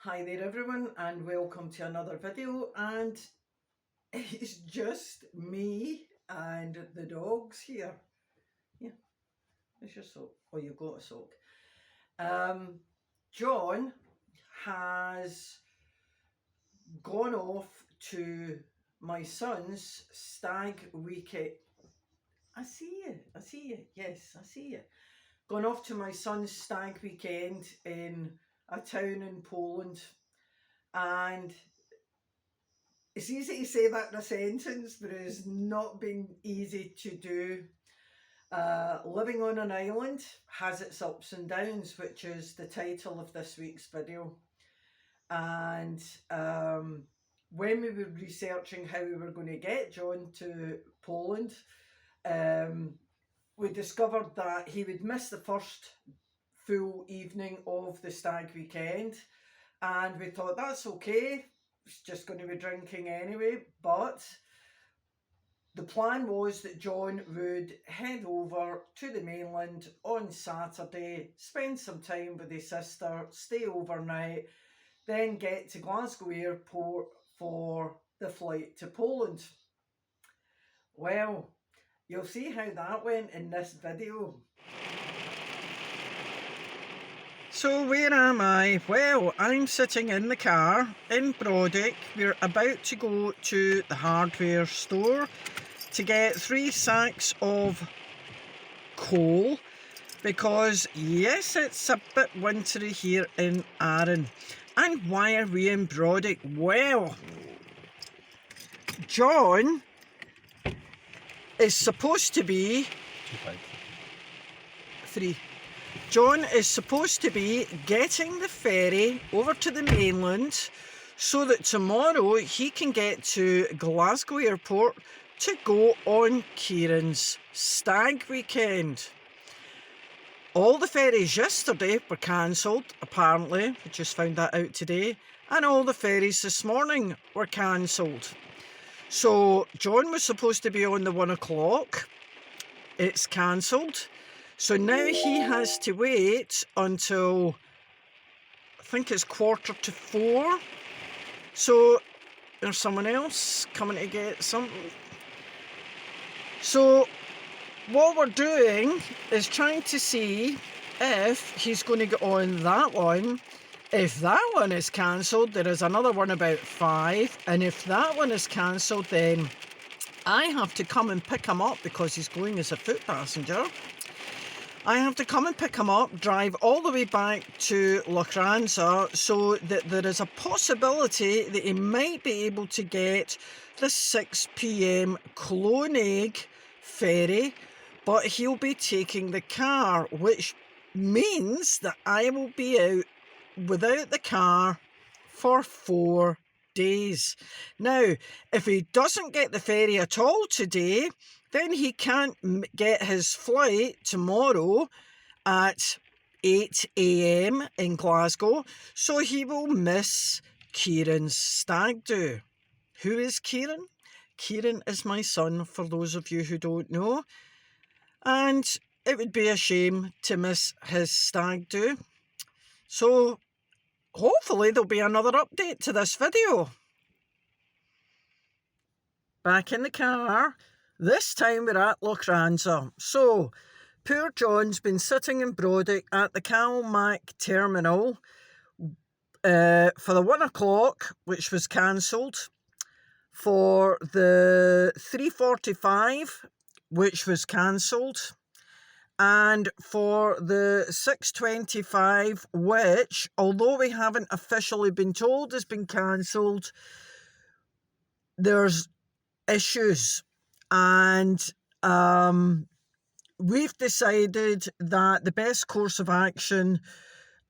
Hi there everyone and welcome to another video, and it's just me and the dogs here. Yeah, there's your sock. Oh, you've got a sock. John has gone off to my son's stag weekend. I see you, yes, I see you. Gone off to my son's stag weekend in a town in Poland, and it's easy to say that in a sentence, but it's not been easy to do. Living on an island has its ups and downs, which is the title of this week's video. And when we were researching how we were going to get John to Poland, we discovered that he would miss the first full evening of the stag weekend. And we thought, that's okay, it's just going to be drinking anyway. But the plan was that John would head over to the mainland on Saturday, spend some time with his sister, stay overnight, then get to Glasgow Airport for the flight to Poland. Well, you'll see how that went in this video. So where am I? Well, I'm sitting in the car in Brodick. We're about to go to the hardware store to get 3 sacks of coal, because yes, it's a bit wintry here in Arran. And why are we in Brodick? Well, John is supposed to be 3. John is supposed to be getting the ferry over to the mainland so that tomorrow he can get to Glasgow Airport to go on Kieran's stag weekend. All the ferries yesterday were cancelled, apparently. We just found that out today. And all the ferries this morning were cancelled. So John was supposed to be on the 1 o'clock. It's cancelled. So now he has to wait until, I think it's 3:45. So there's someone else coming to get something. So what we're doing is trying to see if he's going to get on that one. If that one is cancelled, there is another one about 5. And if that one is cancelled, then I have to come and pick him up because he's going as a foot passenger. I have to come and pick him up, drive all the way back to Lochranza, so that there is a possibility that he might be able to get the 6 p.m. Clonegg ferry, but he'll be taking the car, which means that I will be out without the car for 4 days. Now, if he doesn't get the ferry at all today, then he can't get his flight tomorrow at 8 a.m. in Glasgow, so he will miss Kieran's stag do. Who is Kieran? Kieran is my son, for those of you who don't know, and it would be a shame to miss his stag do. So hopefully there'll be another update to this video. Back in the car. This time we're at Lochranza. So, poor John's been sitting in Brodick at the CalMac terminal for the 1 o'clock, which was cancelled, for the 3:45, which was cancelled, and for the 6:25, which, although we haven't officially been told has been cancelled, there's issues. And we've decided that the best course of action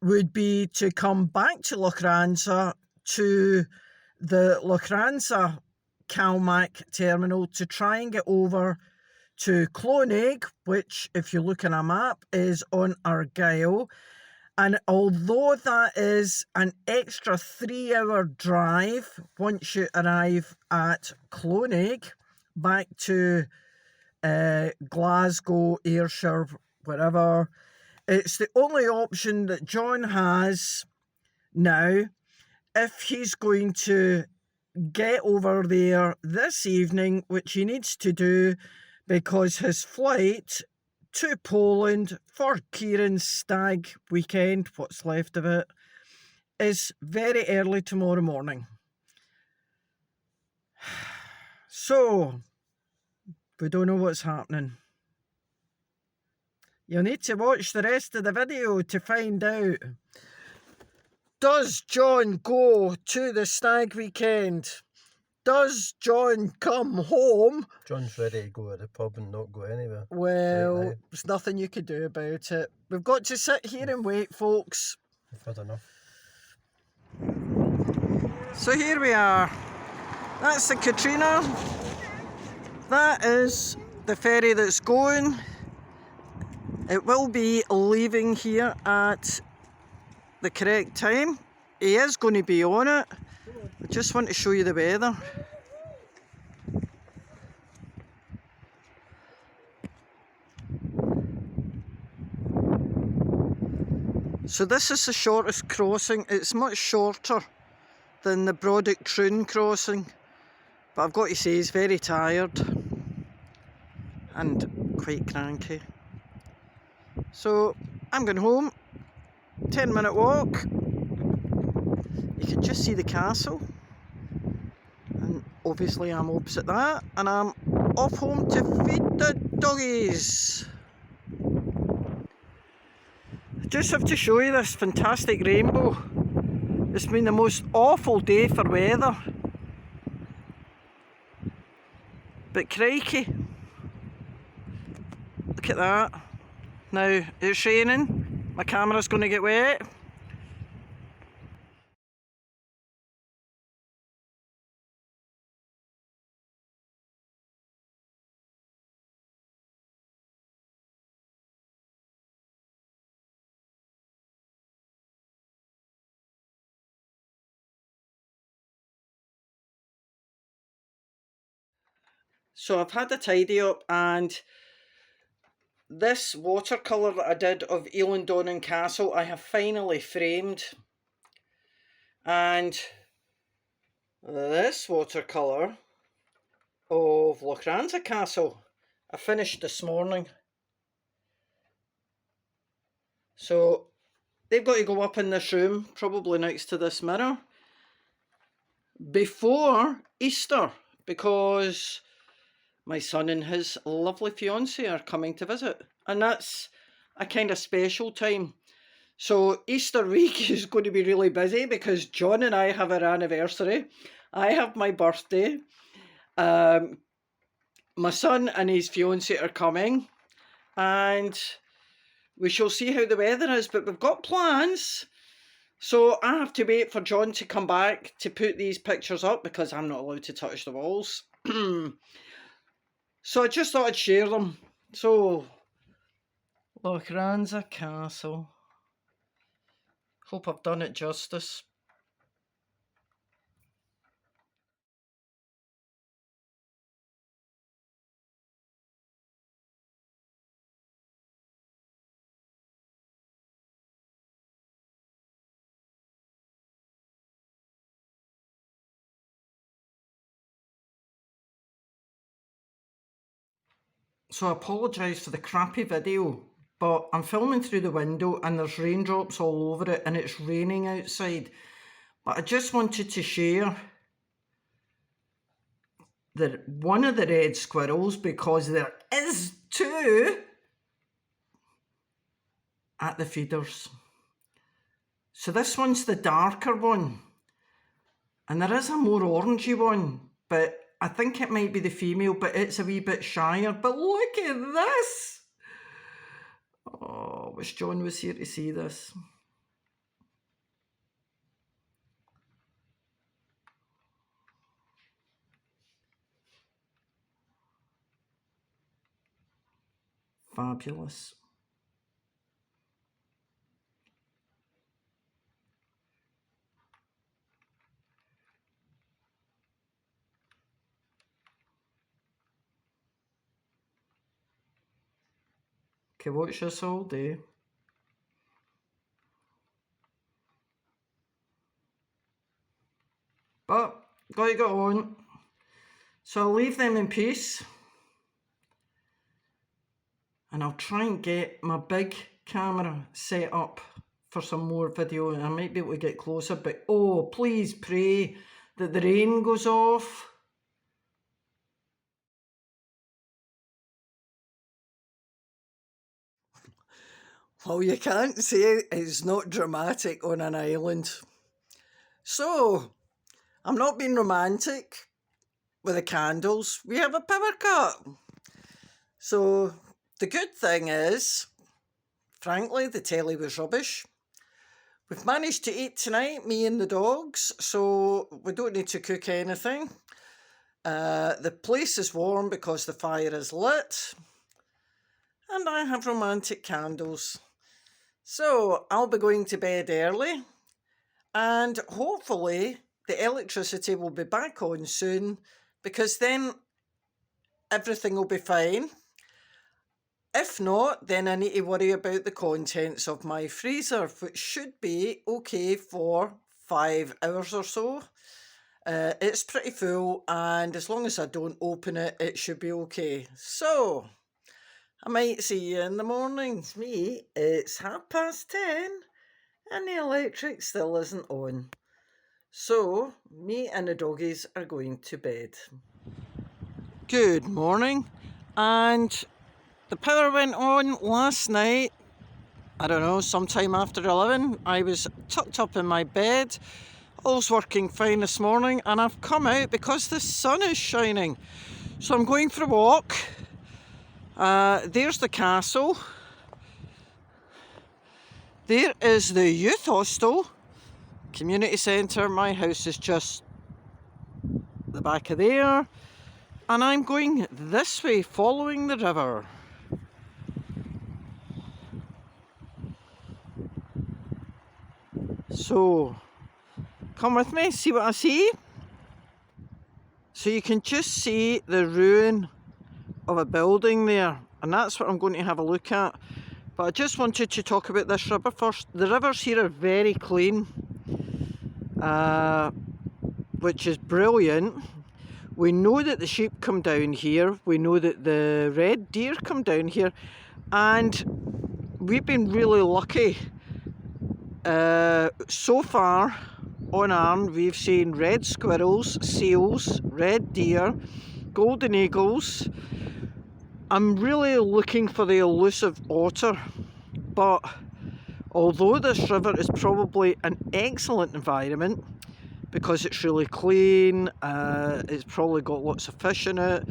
would be to come back to Lochranza, to the Lochranza CalMac terminal, to try and get over to Clonegg, which, if you look on a map, is on Argyll. And although that is an extra 3-hour drive once you arrive at Clonegg, back to Glasgow, Ayrshire, wherever, it's the only option that John has now. if he's going to get over there this evening, which he needs to do because his flight to Poland for Kieran's stag weekend, what's left of it, is very early tomorrow morning. So, we don't know what's happening. You'll need to watch the rest of the video to find out. Does John go to the stag weekend? Does John come home? John's ready to go to the pub and not go anywhere. Well, right, there's nothing you can do about it. We've got to sit here and wait, folks. We've had enough. So here we are. That's the Katrina. That is the ferry that's going. It will be leaving here at the correct time. He is going to be on it. I just want to show you the weather. So this is the shortest crossing. It's much shorter than the Brodick Troon crossing, but I've got to say he's very tired and quite cranky. So I'm going home. 10-minute walk. You can just see the castle, and obviously I'm opposite that, and I'm off home to feed the doggies. I just have to show you this fantastic rainbow. It's been the most awful day for weather, but crikey, look at that. Now it's raining, my camera's going to get wet. So I've had a tidy up, and this watercolour that I did of Elandonnan Castle I have finally framed, and this watercolour of Lochranza Castle I finished this morning. So they've got to go up in this room, probably next to this mirror, before Easter, because my son and his lovely fiancée are coming to visit, and that's a kind of special time. So Easter week is going to be really busy because John and I have our anniversary. I have my birthday. My son and his fiancée are coming, and we shall see how the weather is, but we've got plans. So I have to wait for John to come back to put these pictures up because I'm not allowed to touch the walls. So I just thought I'd share them. So, Lochranza Castle. Hope I've done it justice. So I apologise for the crappy video, but I'm filming through the window and there's raindrops all over it and it's raining outside. But I just wanted to share one of the red squirrels, because there is two at the feeders. So this one's the darker one, and there is a more orangey one, but I think it might be the female, but it's a wee bit shyer. But look at this! Oh, I wish John was here to see this. Fabulous. Okay, watch this all day. But gotta get on. So I'll leave them in peace. And I'll try and get my big camera set up for some more video, and I might be able to get closer, but oh, please pray that the rain goes off. Well, you can't say it's not dramatic on an island. So, I'm not being romantic with the candles. We have a power cut. So, the good thing is, frankly, the telly was rubbish. We've managed to eat tonight, me and the dogs, so we don't need to cook anything. The place is warm because the fire is lit. And I have romantic candles. So I'll be going to bed early. And hopefully the electricity will be back on soon, because then everything will be fine. If not, then I need to worry about the contents of my freezer, which should be okay for 5 hours or so. It's pretty full, and as long as I don't open it, it should be okay. So, I might see you in the morning. It's me, it's 10:30, and the electric still isn't on. So, me and the doggies are going to bed. Good morning, and the power went on last night, I don't know, sometime after 11. I was tucked up in my bed, all's working fine this morning, and I've come out because the sun is shining. So I'm going for a walk. There's the castle. There is the youth hostel, community centre. My house is just the back of there. And I'm going this way, following the river. So, come with me, see what I see. So you can just see the ruin of a building there, and that's what I'm going to have a look at. But I just wanted to talk about this river first. The rivers here are very clean, which is brilliant. We know that the sheep come down here, we know that the red deer come down here, and we've been really lucky. So far on Arran, we've seen red squirrels, seals, red deer, golden eagles. I'm really looking for the elusive otter, but although this river is probably an excellent environment because it's really clean, it's probably got lots of fish in it,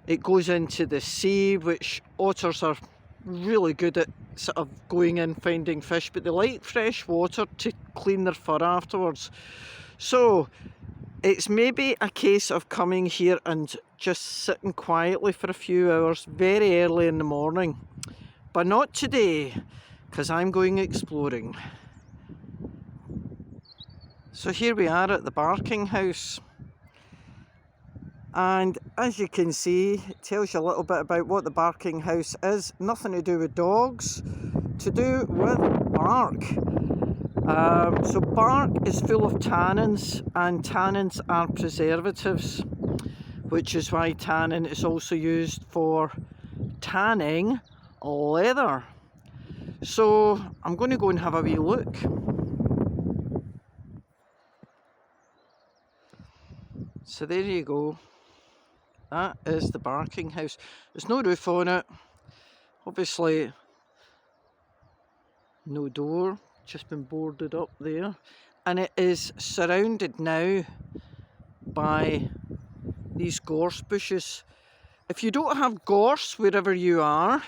it goes into the sea, which otters are really good at sort of going in finding fish, but they like fresh water to clean their fur afterwards. So it's maybe a case of coming here and just sitting quietly for a few hours very early in the morning, but not today because I'm going exploring. So here we are at the barking house, and as you can see, it tells you a little bit about what the barking house is. Nothing to do with dogs, to do with bark. So bark is full of tannins, and tannins are preservatives, which is why tannin is also used for tanning leather. So I'm going to go and have a wee look. So there you go. That is the barking house. There's no roof on it. Obviously, no door. Just been boarded up there. And it is surrounded now by these gorse bushes. If you don't have gorse wherever you are,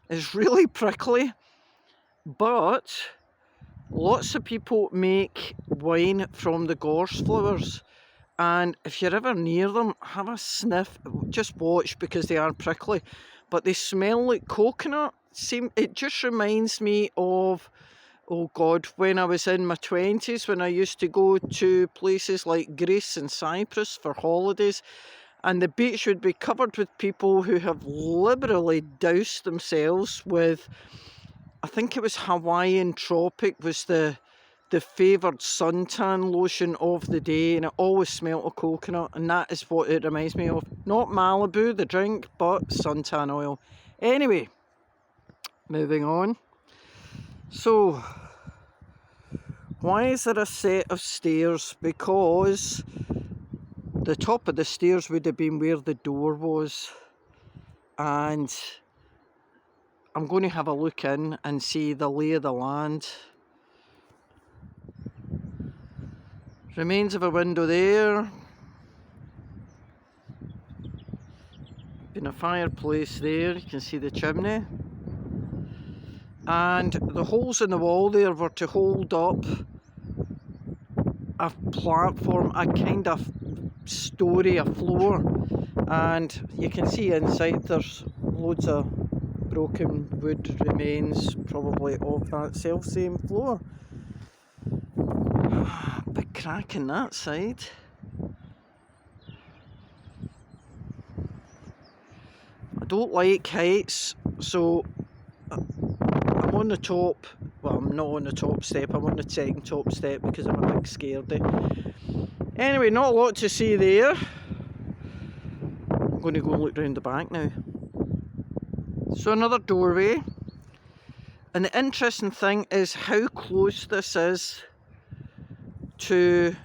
it's really prickly. But lots of people make wine from the gorse flowers. And if you're ever near them, have a sniff. Just watch, because they are prickly, but they smell like coconut. It just reminds me of, oh God, when I was in my 20s, when I used to go to places like Greece and Cyprus for holidays, and the beach would be covered with people who have liberally doused themselves with, I think it was Hawaiian Tropic was the the favoured suntan lotion of the day, and it always smelt of coconut, and that is what it reminds me of. Not Malibu, the drink, but suntan oil. Anyway, moving on. So, why is there a set of stairs? Because the top of the stairs would have been where the door was, and I'm going to have a look in and see the lay of the land. Remains of a window there. Been a fireplace there, you can see the chimney. And the holes in the wall there were to hold up a platform, a kind of story, a floor. And you can see inside there's loads of broken wood remains, probably of that self-same floor. Big crack in that side. I don't like heights, so I'm on the top. Well, I'm not on the top step, I'm on the second top step because I'm a big scaredy. Anyway, not a lot to see there. I'm going to go look round the back now. So another doorway. And the interesting thing is how close this is to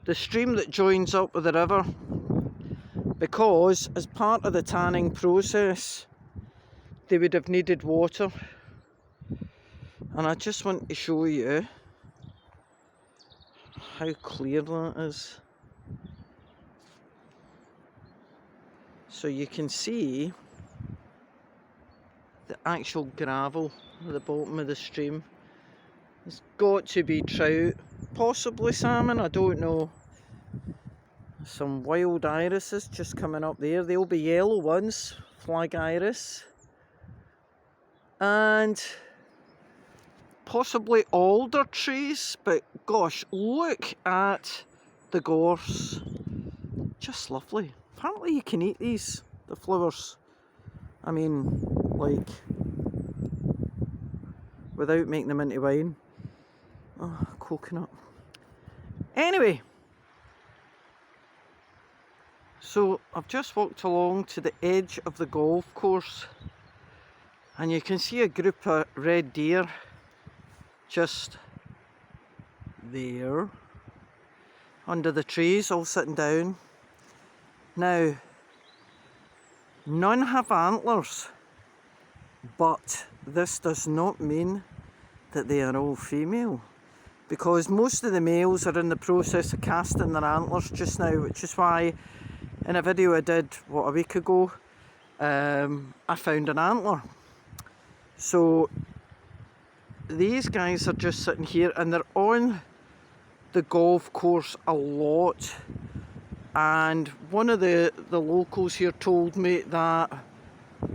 the stream that joins up with the river, because as part of the tanning process they would have needed water, and I just want to show you how clear that is. So you can see the actual gravel at the bottom of the stream. It's got to be trout, possibly salmon, I don't know. Some wild irises just coming up there. They'll be yellow ones, flag iris. And possibly alder trees, but gosh, look at the gorse. Just lovely. Apparently you can eat these, the flowers. I mean, like, without making them into wine. Oh, coconut. Anyway, so I've just walked along to the edge of the golf course, and you can see a group of red deer just there under the trees, all sitting down. Now, none have antlers, but this does not mean that they are all female, because most of the males are in the process of casting their antlers just now, which is why in a video I did, a week ago, I found an antler. So these guys are just sitting here, and they're on the golf course a lot. And one of the locals here told me that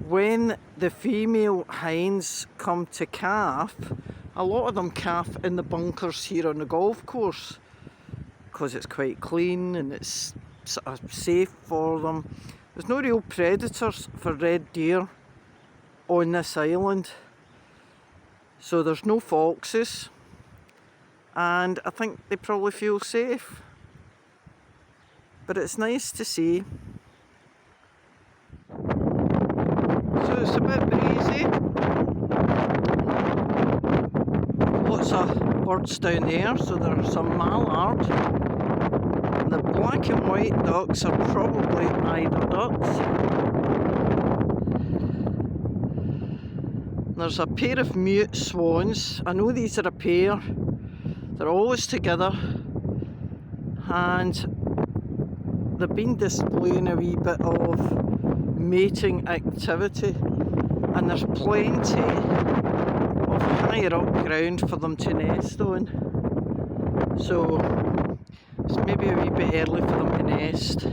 when the female hinds come to calf, a lot of them calf in the bunkers here on the golf course, because it's quite clean and it's sort of safe for them. There's no real predators for red deer on this island, so there's no foxes, and I think they probably feel safe. But it's nice to see. So it's a bit breezy. Lots of birds down there, so there are some mallard. The black and white ducks are probably eider ducks. There's a pair of mute swans. I know these are a pair. They're always together, and they've been displaying a wee bit of mating activity, and there's plenty of higher up ground for them to nest on. So it's maybe a wee bit early for them to nest.